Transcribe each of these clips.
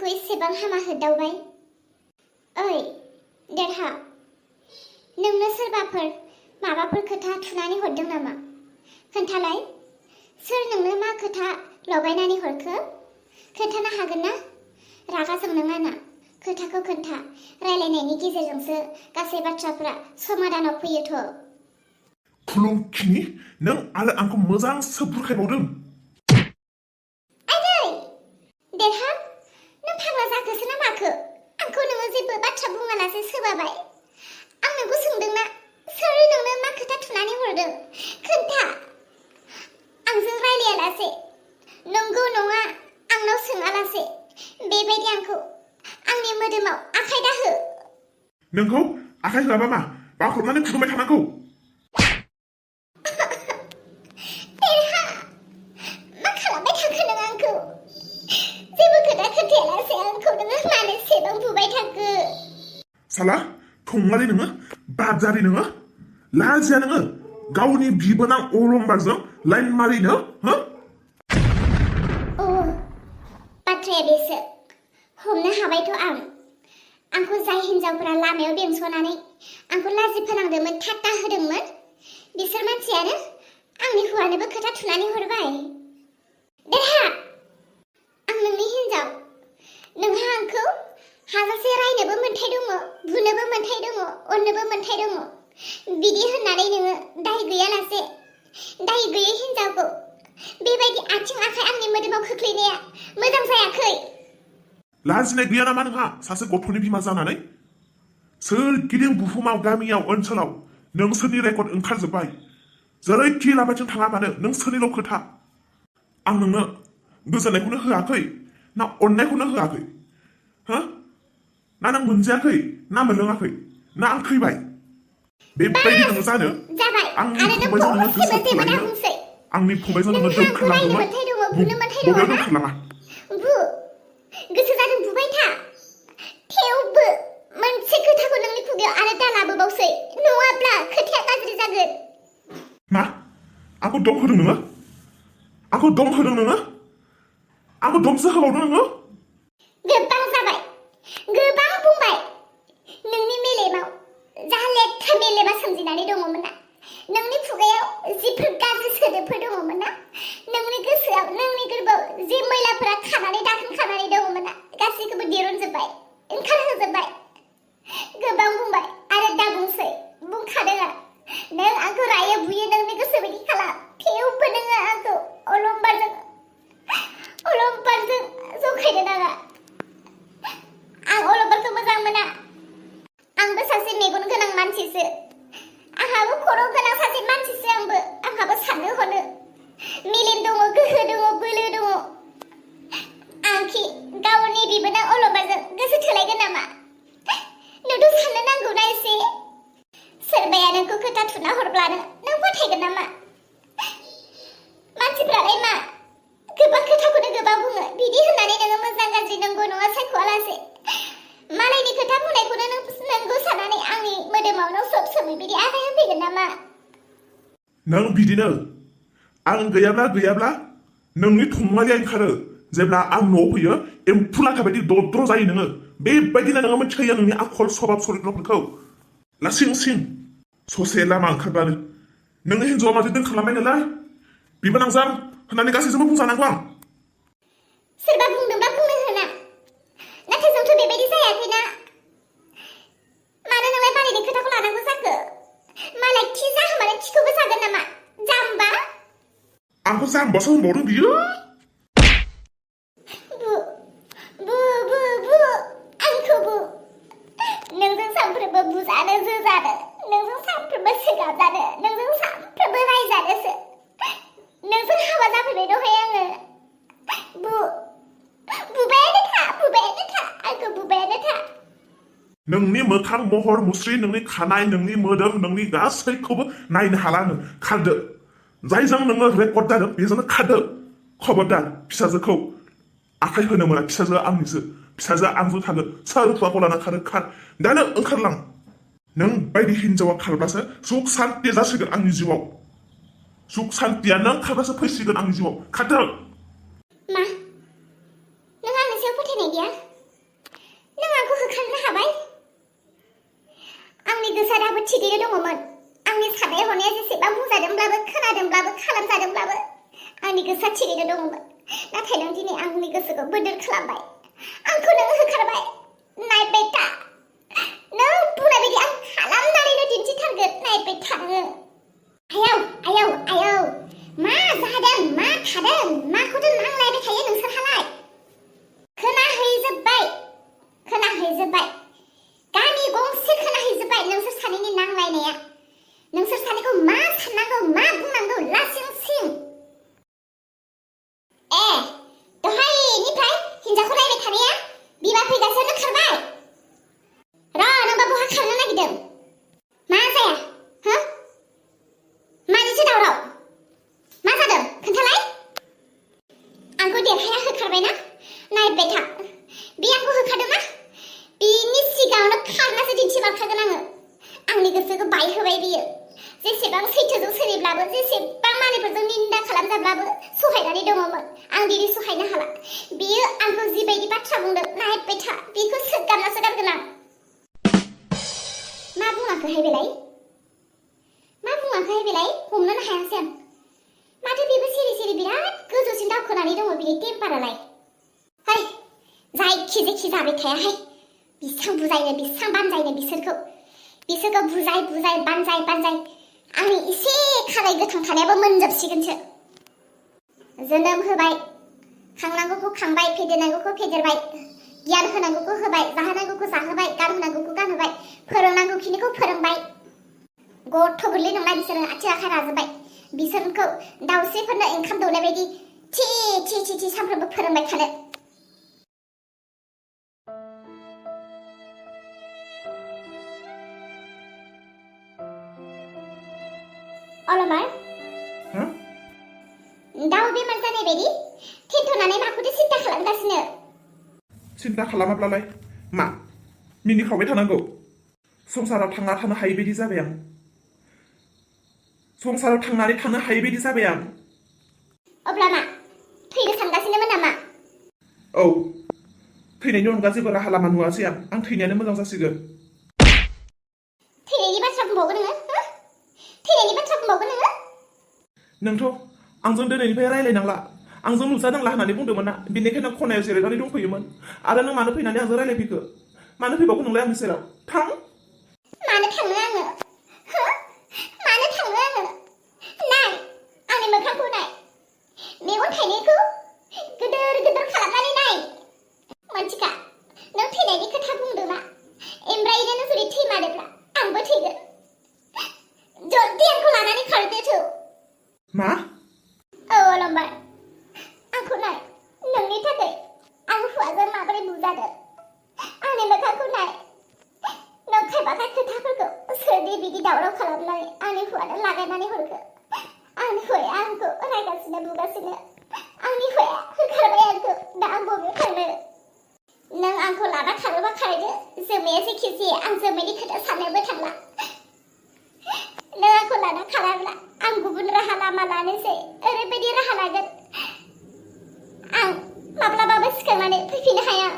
आंखौ एसेबां हामा होदावबाय। ओइ देरहा, नोंनो सोरबाफोर माबाफोर खोथा थुनानै हरदों नामा? खोन्थालाय, सोर नोंनो मा खोथा लगायनानै हरखो? खोन्थानो हागोन ना? रागा जोंनाङा ना, खोथाखौ खोन्था। रायलायनायनि गेजेरजोंसो गासै बाथ्राफोरा समाधानाव फैयोथ'। खुलुमखिनि, नों आरो आंखौ मोजांसो बुरखायबावदों। आदै देरहा, नों फाग्ला जाखोसो ना माखो? आंखौ नोङो जेबो बाथ्रा बुङालासे सोबाबाय। आं नोंखौ सोंदोंना, सोर नोंनो मा खोथा थुनानै हरदों? खोन्था। आंजों रायलायालासे, नंगौ नङा आंनाव सोङालासे बेबायदि आंखौ आंनि मोदोमाव आखाइ दाहो। नोंखौ आखाइ होआबा मा बाख्रबनानै खुदुमबाय थानांगौ? देरहा, मा खालामबाय थाखो नों आंखौ? जेबो खोथा खोन्थायालासे आंखौ नोङो मानो सेबां बुबाय थाखो? साला थंलारि नोङो, बाजारि नोङो, लाजिया नोङो गावनि बिबोनां अलंबारजों लाइन मारिनो, हो? अ, बाथ्राया बेसो। हमनो हाबायथ' आं। आंखौ जाय हिनजावफोरा लामायाव बेंसनानै आंखौ लाजि फोनांदोंमोन, थाट्टा होदोंमोन, बिसोर मानसियानो आंनि हौवानोबो खोथा थुनानै हरबाय। देरहा, आं नोंनि हिनजाव। नोंहा आंखौ हाजासे रायनोबो मोन्थाय दङ, बुनोबो मोन्थाय दङ, अननोबो मोन्थाय दङ। बिदि होननानै नोङो दाय गैयालासे दाय गैयै हिनजावखौ बेबायदि आथिं आखाइ आंनि मोदोमाव खोख्लैनाया मोजां जायाखै। लाजिनाय गैया नामा नोंहा सासे गथ'नि बिमा जानानै? सोरगिदिं बुहुमाव, गामियाव, ओनसोलाव नोंसोरनि रेकर्ड ओंखारजोब्बाय। जेरैखि लामाजों थाङा मानो नोंसोरनिल' खोथा। आं नोंनो गोजोननायखौनो होआखै ना अननायखौनो होआखै, हो? ना नों मोनजायाखै ना मोनलोङाखै ना आं थैबाय? बेबायदि नोङो जानो आंनि फंबायजों नोङो गोसो थोलायनो, आंनि फंबायजों नोङो दोनखारलांदोंमोन। बबेयाव दोनखारलाङा? गोसो जादों बुबाय था। थेवबो मोनसे खोथाखौ नोंनि खुगायाव आरो दा लाबोबावसै, नङाब्ला खोथाया गाज्रि जागोन। मा? आंखौ दम होदों नोङो? आंखौ दम होदों नोङो? आंखौ दमसो होबावदों नोङो? गोबां जाबाय, गोबां बुंबाय। नोंनि मेलेमाव जा लेथ्रा मेलेमा सोमजिनानै दङमोन ना, नोंनि खुगायाव जिफोर गाज्रि सोदोबफोर दङमोन ना, नोंनि गोसोआव, नोंनि गोरबोआव जे मैलाफोरा खानानै दाखोन खानानै दङमोन ना, गासैखौबो दिरुनजोब्बाय, ओंखारहोजोब्बाय। गोबां बुंबाय आरो दा बुंसै, बुंखादों आं। नों आंखौ रायो बुयो नोंनि गोसो बायदि खालाम, थेवबो नोङो आंखौ अलंबारजों जखायनो नाङा। आं अलंबारखौ मोजां मोना। आंबो सासे मेगन गोनां मानसिसो, आंहाबो खर' गोनां सासे मानसिसो। आंहाबो साननो हनो मेलेम दङ, गोहो दङ, बोलो दङ। आंखि गावनि बिबोनां अलंबारजों गोसो थोलायगोन नामा? नोंथ' साननो नांगौना एसे। सोरबाया नोंखौ खोथा थुना हरब्लानो नों फोथायगोन नामा? मानसिफ्रालाय मा गोबां खोथाखौनो गोबां बुङो, बिदि होननानै नोङो मोजां गाज्रि नंगौ नङा सायख'आलासे मालायनि खोथा बुंनायखौनो नंगौ साननानै आंनि मोदोमावनो सब समय बिदि आखाइ होफैगोन नामा? नों बिदिनो आं गैयाब्ला नोंनि थंमालिया ओंखारो। जेब्ला आं न'आव फैयो एम्फौ लाथा बायदि दद्र जायो नोङो। बेबायदिनो नोङो मिथिखायो नोंनि आखल स्वभाब चरित्रफोरखौ। लासिं सिं ससे लामा ओंखारब्लानो नोंनि हिन्जावआ माथो दोनखारलांबाय नालाय, बिबोनांजां होननानै गासैजोंबो बुंजानांगौ आं। सोरबा बुंदोंबा बुंनो होना, नाथाय जोंथ' बेबायदि जायाखैना। मानो नोंलाय मालायनि खोथाखौ लानांगौ जाखो? मालाय खि जाहोमानो खिखौबो जागोन नामा? जाम्बा। आंखौ जाम्बासो होनबावदों बियो। बु आंखौ बु। नोंजों सानफ्रोमबो बुजानो जोजानो, नोंजों सानफ्रोमबो सोगाबजानो, नोंजों सानफ्रोमबो रायजानोसो नोंजों हाबा जाफैबाय दहाय आङो। बुबायानो था, आंखौ बुबायानो था। नोंनि मोखां महर मुस्रि, नोंनि खानाय, नोंनि मोदोम, नोंनि गासैखौबो नायनो हाला आङो। खारदो, जायजों नोङो रेकर्ड जादों बेजोंनो खारदो। खबरदार फिसाजोखौ आखाइ होनो मोना, फिसाजोआ आंनिसो, फिसाजोआ आंजों थागोन। सोर हौवाखौ लाना खारो खार, दानो ओंखारलां। नों बायदि हिनजावा खारब्लासो सुख सान्ति जासिगोन आंनि जिउआव। सुख सान्तिया नों खारब्लासो फैसिगोन आंनि जिउआव। खारदो। मा? नों आंनि सायाव फोथायनाय गैया? दङमोन आंनि साननाय हनाया जेसेबां बुंजादोंब्लाबो खोनादोंब्लाबो खालामजादोंब्लाबो आंनि गोसोआ थिगैनो दङमोन नाथाय नों दिनै आंनि गोसोखौ बोदोर खालामबाय आंखौ नों होखारबाय नायबाय था नों बुंनाय बायदि आं खालामनानैनो दिन्थिथारगोन नायबाय था नोङो आयौ मा जादों मा थादों माखौथो नांलायबाय थायो नोंसोरहालाय खोनाहैजोब्बाय गामि गंसे खोनाहैजोब्बाय नोंसोर सानैनि नांलायनाया नोंसोर सानैखौ मा साननांगौ मा बुंनांगौ लासिं सिं दहायनिफ्राय हिन्जावखौ रायबाय थानाया बिमा फैगासेयावनो खारबाय नोंबा बहा खारनो नागिरदों मा जाया हो मानिसो दावराव मा जादों खोन्थालाय आंखौ देरहाया होखारबायना नायबाय था बे आंखौ होखारदोंना बिनि सिगाङावनो खारनासो दिन्थिमारखागोन आङो आंनि गोसोखौ बायहोबाय बियो जेसेबां सैथोजों सोलिब्लाबो जेसेबां मालायफोरजों निन्दा खालामजाब्लाबो सहायनानै दङमोन आं दिनै सहायनो हाला बियो आंखौ जिबायदि बाथ्रा बुंदों नायबाय था बेखौ सोगारनासो गारगोन आं मा बुङाखैहाय बेलाय हमनोनो हायासै आं माथो बेबो सिरि बिराद गोजौसिन दावखोनानै दङ बिनि टेम्पारालाय जायखि जाबाय थायाहाय बिसां बानजायनो बिसोरखौ बुजाय बानजाय आंनि एसे खानाय गोथां थानायाबो मोनजोबसिगोनसो जोनोम होबाय खांनांगौखौ खांबाय फेदेरनांगौखौ फेदेरबाय गियान होनांगौखौ होबाय जाहोनांगौखौ जाहोबाय गानहोनांगौखौ गानहोबाय फोरोंनांगौखिनिखौ फोरोंबाय गथ' गोरलै नङा बिसोरो आथिं आखाइ राजोब्बाय बिसोरखौ दाउस्रिफोरनो ओंखाम दौनाय बायदि थि सानफ्रोमबो फोरोंबाय थानो अलमार दाउ बेमार जानाय बायदि थेन्थ'नानै माखौथो सिन्था खालामगासिनो सिन्था खालामाब्लालाय मा मिनिखावबाय थानांगौ संसाराव थांना थानो हायै बायदि जाबाय आं संसाराव थांनानै थानो हायै बायदि जाबाय आं अब्ला मा थैनो सानगासिनोमोन नामा औ थैनायनि अनगा जेबो राहा लामा नुवासै आं थैनायानो मोजां जासिगोन थैनायनि बाथ्रा बुंबावगोन नोङो नोंथ' आंजों दिनैनिफ्राय रायलायनांला आंजों नुजानांला होननानै बुंदोंमोन ना बेनिखायनो खनायाव जिरायनानै दंफैयोमोन आरो नों मानो फैनानै आंजों रायलायफैखो मानो फैबावगौ नोंलाय आंनि सेराव थां मानो थांनो आङो नाय आंनि मोखांखौ नाय मेगन थाइनैखौ गिदिर खालामनानै नाय मानसिखा नों थैनायनि खोथा बुंदोंना ओमफ्राय नों जुदि थैमारोब्ला आंबो थैगोन जल्दि आंखौ लानानै खारदो थौ मा औ अलम्बार आंखौ नाय नोंनि थाखाय आं हौवाजों माबोरै बुजादों आंनि मोखांखौ नाय नों खायफा खोथाफोरखौ सोरदि बिदि दावराव खालामनानै आंनि हौवानो लागायनानै हरखो आंनि हौवाया आंखौ रायगासिनो बुगासिनो आंनि हौवाया होखारबाय आंखौ दा आं बबेयाव थांनो नों आंखौ लाना खारोबा खारदो जोमैया जेखि आं जोमैनि खोथा साननोबो थांला नों आंखौ लाना खाराब्ला आं गुबुन राहा लामा लानोसै ओरैबायदि राहा लागोन आं माब्लाबाबो सिखांनानै फैफिननो हाया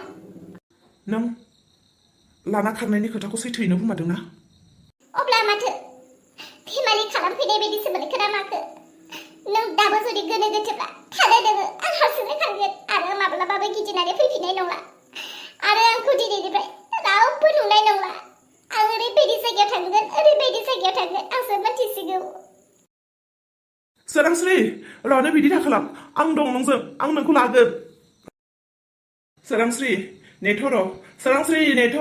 नों लाना खारनायनि खोथाखौ सैथोयैनो बुंमारदोंना अब्ला माथो फेमालि खालामफैनाय बायदिसो मोनखो ना माखो नों दाबो जुदि गोनो गोथोब्ला थादो नोङो आं हारसिंनो थांगोन आरो माब्लाबाबो गिदिंनानै फैफिननाय नंला आरो आंखौ दिनैनिफ्राय रावबो नुनाय नंला आं ओरैबायदि जायगायाव थांगोन आंसो मिथिसिगौ सोरांस्रि रावनो बिदि दाखालाम आं दं नोंजों आं नोंखौ लागोन सोरांस्रि नेथ' सोरांस्रि नेथ'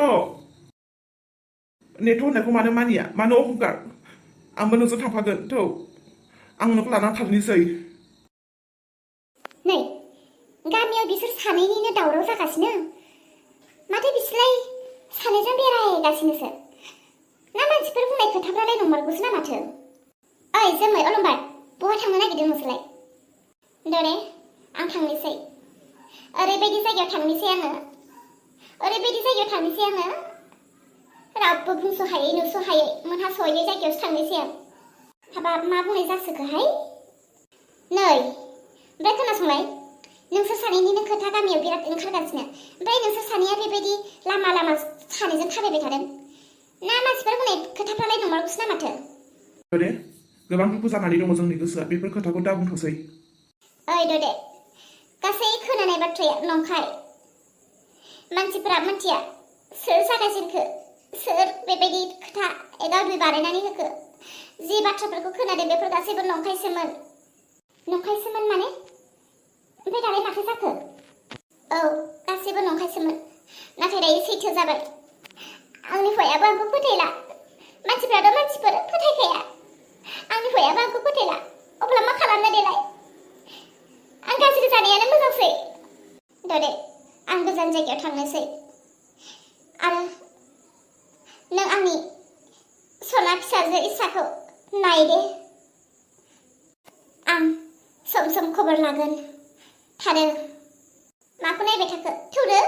होननायखौ मानो मानिया मानो अहंकार आंबो नोंजों थांफागोन थौ आं नोंखौ लानानै थांनोसै नै गामियाव बिसोर सानैनिनो दावराव जागासिनो माथो बिसोरलाय सानैजों बेरायगासिनोसो ना मानसिफोर बुंनाय खोथाफ्रालाय नंमारगौसो ना माथो ओइ जोमै अलम्बार बहा थांनो नागिरदों नोंसोरलाय दरे आं थांनोसै ओरैबायदि जायगायाव थांनोसै आङो रावबो बुंस'हायै नुस'हायै मोनहास'हायै जायगायावसो थांनोसै आं हाबाब मा बुंनाय जासोखोहाय नै ओमफ्राय खोनासंलाय नोंसोर सानैनिनो खोथा गामियाव बिराद ओंखारगासिनो ओमफ्राय नोंसोर सानैया बेबायदि लामा सानैजों थाबायबाय थादों ना मानसिफोर बुंनाय खोथाफ्रालाय नंमारगौसो ना माथो? दे गोबां दुखु जानानै दङ जोंनि गोसोआ बेफोर खोथाखौ दा बुंथ'सै। ओइ ददे गासै खोनानाय बाथ्राया नंखाय। मानसिफोरा मिथिया सोर जागायजेनखो, सोर बेबायदि खोथा गावदुइ बानायनानै होखो। जि बाथ्राफोरखौ खोनादों बेफोर गासैबो नंखायसोमोन। नंखायसोमोन माने? ओमफ्राय दालाय माथो जाखो? औ गासैबो नंखायसोमोन, नाथाय दायो सैथो जाबाय। आंनि हौवायाबो आंखौ फोथायला। मानसिफ्राथ' मानसिफोर फोथायखाया। आंनि हौवायाबो आंखौ फोथायला, अब्ला मा खालामनो देलाय? आं गाज्रि जानायानो मोजांसै। ददे आं गोजान जायगायाव थांनोसै आरो नों आंनि सना फिसाजो इसाखौ नाय दे। आं सम सम खबर लागोन। थादो। माखौ नायबाय थाखो? थौदो।